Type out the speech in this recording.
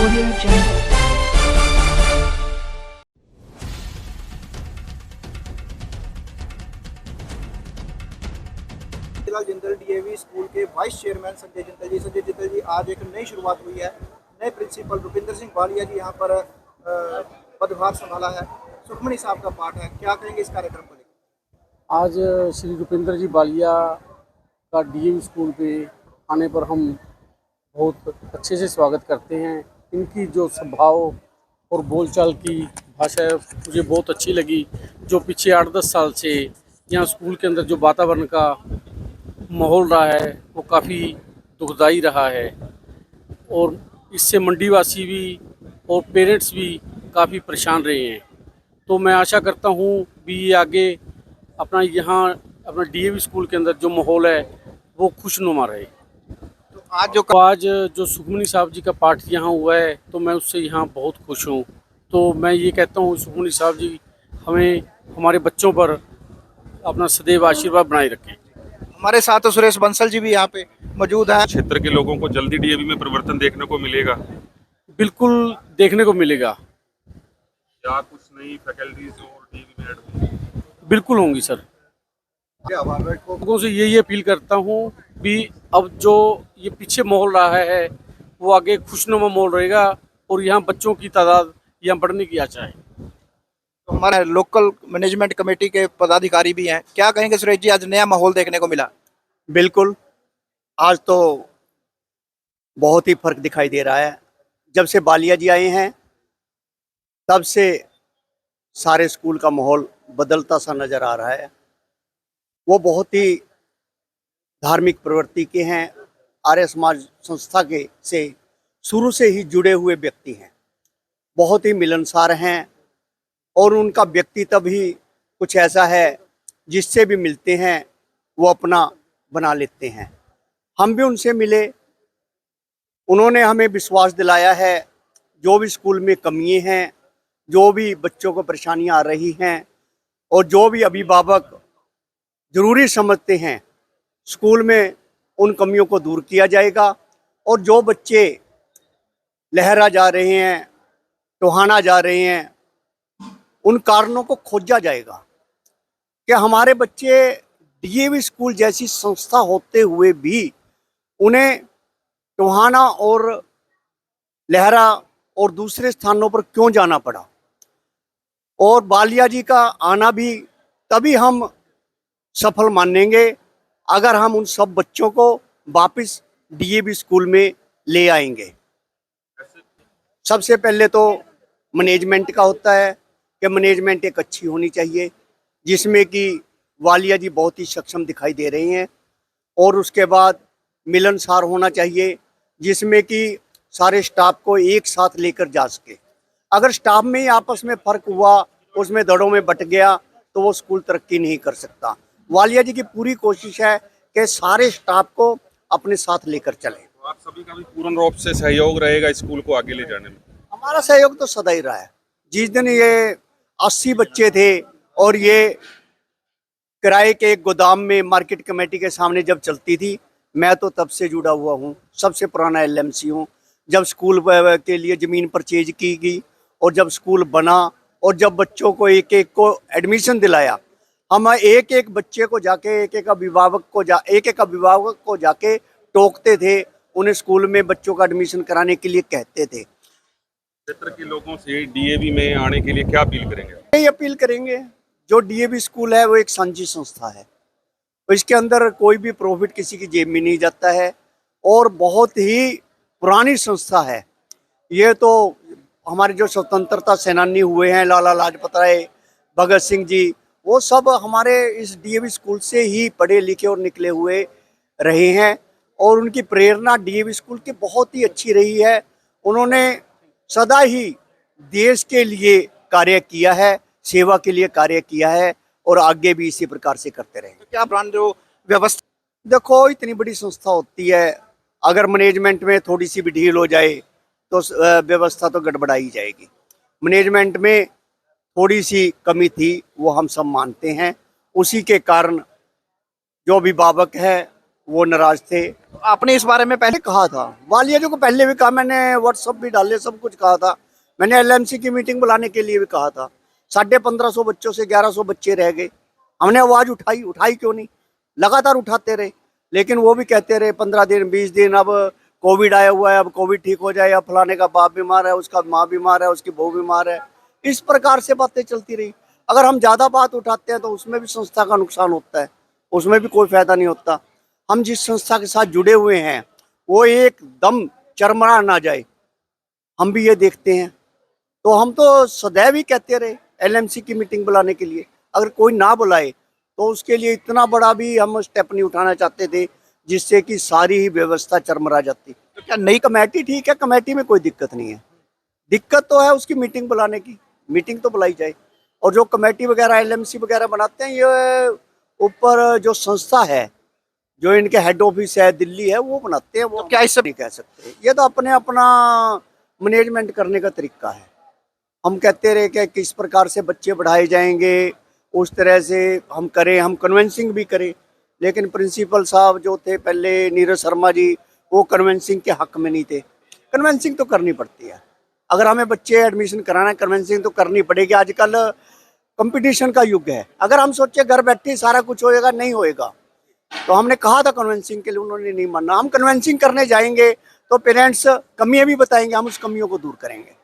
Audio Jungle. फिलहाल Jindal DAV school के vice chairman Sanjay Jindal जी आज एक नई शुरुआत हुई है। नए प्रिंसिपल रुपिंदर सिंह बालिया जी यहाँ पर पदभार संभाला है। सुखमनी साहब का पाठ है, क्या कहेंगे इस कार्यक्रम को लेकर? आज श्री रुपिंदर जी बालिया का डीएवी स्कूल पे आने पर हम बहुत अच्छे से स्वागत करते हैं। इनकी जो स्वभाव और बोलचाल की भाषा है मुझे बहुत अच्छी लगी। जो पिछले 8-10 साल से यहाँ स्कूल के अंदर जो वातावरण का माहौल रहा है वो काफ़ी दुखदाई रहा है और इससे मंडीवासी भी और पेरेंट्स भी काफ़ी परेशान रहे हैं। तो मैं आशा करता हूँ भी ये आगे अपना डीएवी स्कूल के अंदर जो माहौल है वो खुशनुमा रहे। तो आज जो सुखमनी साहब जी का पाठ यहाँ हुआ है तो मैं उससे यहाँ बहुत खुश हूँ। तो मैं ये कहता हूँ सुखमनी साहब जी हमें हमारे बच्चों पर अपना सदैव आशीर्वाद बनाए रखें। हमारे साथ सुरेश बंसल जी भी यहाँ पे मौजूद हैं। क्षेत्र के लोगों को जल्दी डीएवी में परिवर्तन देखने को मिलेगा? बिल्कुल देखने को मिलेगा। क्या कुछ नई फैकल्टीज और डीएवी में ऐड होंगी? बिल्कुल होंगी सर। लोगों से यही अपील करता हूँ भी अब जो ये पीछे माहौल रहा है वो आगे खुशनुमा माहौल रहेगा और यहाँ बच्चों की तादाद यहाँ बढ़ने की आशा है। तो हमारे लोकल मैनेजमेंट कमेटी के पदाधिकारी भी हैं, क्या कहेंगे सुरेश जी, आज नया माहौल देखने को मिला? बिल्कुल, आज तो बहुत ही फर्क दिखाई दे रहा है। जब से बालिया जी आए हैं तब से सारे स्कूल का माहौल बदलता सा नज़र आ रहा है। वो बहुत ही धार्मिक प्रवृत्ति के हैं, आर्य समाज संस्था के से शुरू से ही जुड़े हुए व्यक्ति हैं, बहुत ही मिलनसार हैं और उनका व्यक्तित्व ही कुछ ऐसा है जिससे भी मिलते हैं वो अपना बना लेते हैं। हम भी उनसे मिले, उन्होंने हमें विश्वास दिलाया है जो भी स्कूल में कमियां हैं, जो भी बच्चों को परेशानियां आ रही हैं और जो भी अभिभावक ज़रूरी समझते हैं स्कूल में उन कमियों को दूर किया जाएगा और जो बच्चे लहरा जा रहे हैं, टोहाना जा रहे हैं, उन कारणों को खोजा जाएगा कि हमारे बच्चे डीएवी स्कूल जैसी संस्था होते हुए भी उन्हें टोहाना और लहरा और दूसरे स्थानों पर क्यों जाना पड़ा। और बालिया जी का आना भी तभी हम सफल मानेंगे अगर हम उन सब बच्चों को वापस डीएवी स्कूल में ले आएंगे। सबसे पहले तो मैनेजमेंट का होता है कि मैनेजमेंट एक अच्छी होनी चाहिए जिसमें कि वालिया जी बहुत ही सक्षम दिखाई दे रहे हैं और उसके बाद मिलनसार होना चाहिए जिसमें कि सारे स्टाफ को एक साथ लेकर जा सके। अगर स्टाफ में ही आपस में फ़र्क हुआ, उसमें दड़ों में बट गया तो वो स्कूल तरक्की नहीं कर सकता। वालिया जी की पूरी कोशिश है कि सारे स्टाफ को अपने साथ लेकर चलें। तो आप सभी का भी पूर्ण रूप से सहयोग रहेगा स्कूल को आगे ले जाने में? हमारा सहयोग तो सदा ही रहा है। जिस दिन ये 80 बच्चे थे और ये किराए के एक गोदाम में मार्केट कमेटी के सामने जब चलती थी, मैं तो तब से जुड़ा हुआ हूँ, सबसे पुराना एलएमसी हूँ। जब स्कूल के लिए ज़मीन परचेज की गई और जब स्कूल बना और जब बच्चों को एक एक को एडमिशन दिलाया, हम एक एक बच्चे को जाके एक एक अभिभावक को जाके टोकते थे, उन्हें स्कूल में बच्चों का एडमिशन कराने के लिए कहते थे। क्षेत्र के लोगों से डीएवी में आने के लिए क्या अपील करेंगे? यही अपील करेंगे, जो डीएवी स्कूल है वो एक साझी संस्था है, तो इसके अंदर कोई भी प्रॉफिट किसी की जेब में नहीं जाता है और बहुत ही पुरानी संस्था है। ये तो हमारे जो स्वतंत्रता सेनानी हुए हैं, लाला लाजपत राय, भगत सिंह जी, वो सब हमारे इस डीएवी स्कूल से ही पढ़े लिखे और निकले हुए रहे हैं और उनकी प्रेरणा डीएवी स्कूल की बहुत ही अच्छी रही है। उन्होंने सदा ही देश के लिए कार्य किया है, सेवा के लिए कार्य किया है और आगे भी इसी प्रकार से करते रहेंगे। तो क्या ब्रांड जो व्यवस्था, देखो इतनी बड़ी संस्था होती है, अगर मैनेजमेंट में थोड़ी सी भी ढील हो जाए तो व्यवस्था तो गड़बड़ा ही जाएगी। मैनेजमेंट में थोड़ी सी कमी थी, वो हम सब मानते हैं। उसी के कारण जो अभिभावक है वो नाराज थे। आपने इस बारे में पहले कहा था वालिया जी को, पहले भी कहा मैंने, व्हाट्सएप भी डाले, सब कुछ कहा था मैंने। एलएमसी की मीटिंग बुलाने के लिए भी कहा था। 1550 बच्चों से 1100 बच्चे रह गए। हमने आवाज उठाई क्यों नहीं? लगातार उठाते रहे, लेकिन वो भी कहते रहे 15 दिन 20 दिन, अब कोविड आया हुआ है, अब कोविड ठीक हो जाए, अब फलाने का बाप बीमार है, उसका माँ बीमार है, उसकी बहू बीमार है। इस प्रकार से बातें चलती रही। अगर हम ज्यादा बात उठाते हैं तो उसमें भी संस्था का नुकसान होता है, उसमें भी कोई फायदा नहीं होता। हम जिस संस्था के साथ जुड़े हुए हैं वो एकदम चरमरा ना जाए, हम भी ये देखते हैं। तो हम तो सदैव ही कहते रहे एलएमसी की मीटिंग बुलाने के लिए। अगर कोई ना बुलाए तो उसके लिए इतना बड़ा भी हम स्टेप नहीं उठाना चाहते थे जिससे कि सारी ही व्यवस्था चरमरा जाती। तो क्या नई कमेटी ठीक है, कमेटी में कोई दिक्कत नहीं है। दिक्कत तो है उसकी मीटिंग बुलाने की, मीटिंग तो बुलाई जाए। और जो कमेटी वगैरह एलएमसी वगैरह बनाते हैं, ये ऊपर जो संस्था है, जो इनके हेड ऑफिस है दिल्ली है, वो बनाते हैं। वो तो क्या इससे नहीं कह सकते, ये तो अपने अपना मैनेजमेंट करने का तरीका है। हम कहते रहे कि किस प्रकार से बच्चे बढ़ाए जाएंगे, उस तरह से हम करें, हम कन्विंसिंग भी करें। लेकिन प्रिंसिपल साहब जो थे पहले, नीरज शर्मा जी, वो कन्विंसिंग के हक में नहीं थे। कन्विंसिंग तो करनी पड़ती है, अगर हमें बच्चे एडमिशन कराना है, कन्विंसिंग तो करनी पड़ेगी। आजकल कंपटीशन का युग है, अगर हम सोचे घर बैठे सारा कुछ होएगा, नहीं होएगा। तो हमने कहा था कन्विंसिंग के लिए, उन्होंने नहीं माना। हम कन्विंसिंग करने जाएंगे तो पेरेंट्स कमियां भी बताएंगे, हम उस कमियों को दूर करेंगे।